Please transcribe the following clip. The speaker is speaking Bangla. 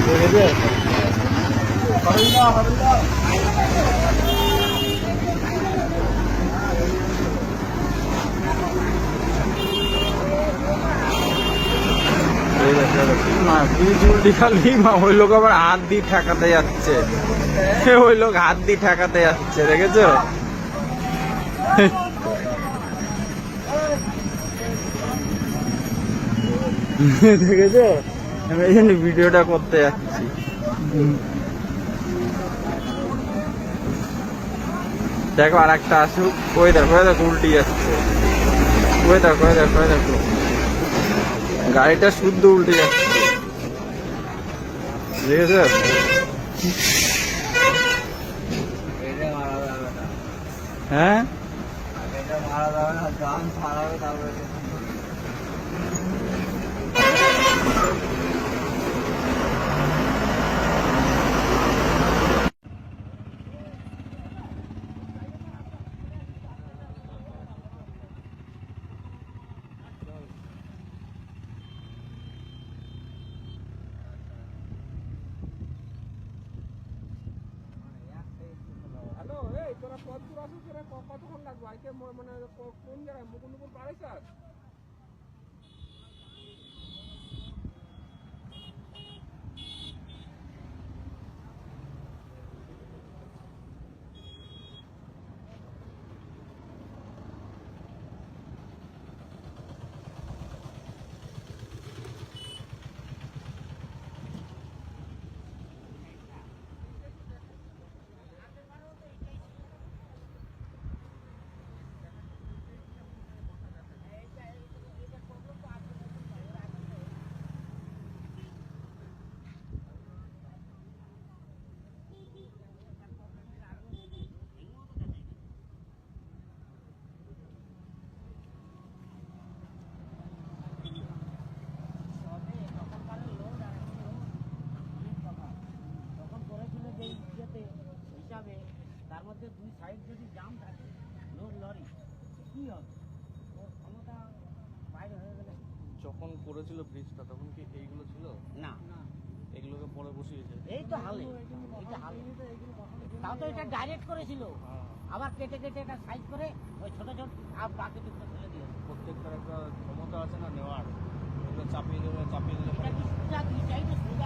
দেখেছে? উল্টি খালি ওই লোক আবার হাত দিয়ে ঠেকাতে যাচ্ছে, ওই লোক হাত দিয়ে ঠেকাতে যাচ্ছে, দেখেছো? দেখেছো? আমি এই জন্য ভিডিওটা করতে যাচ্ছি। দেখো আর একটা আসুক, ওই দেখো উল্টি যাচ্ছে, ওই দেখো গাড়িটা শুদ্ধ উল্টে যাচ্ছে, দেখেছো? হ্যাঁ তোরা কতদূর আসিস, তোরা কতক্ষণ লাগবে আইতে, মানে কোন জায়গায় মুকুন্দপুর পাড়াই স্যার? তার মধ্যে দুই সাইড যদি জাম থাকে, লোক লরি, কি হবে? ওর ক্ষমতা বাইরে হয়ে গেলে। যখন করেছিল ব্রিজটা তখন কি এইগুলো ছিল না, এগুলোকে পরে বসিয়েছে? এই তো হালে, এটা হালে। তাও তো এটা ডাইরেক্ট করেছিল, আবার কেটে এটা সাইজ করে ওই ছোট ছোট আর প্রাকৃতিকটা ফেলে দিয়েছে। প্রত্যেকটার একটা ক্ষমতা আছে না নেওয়ার, এগুলো চাপিয়ে দিলে এটা কি সোজা দুই সাইডে সোজা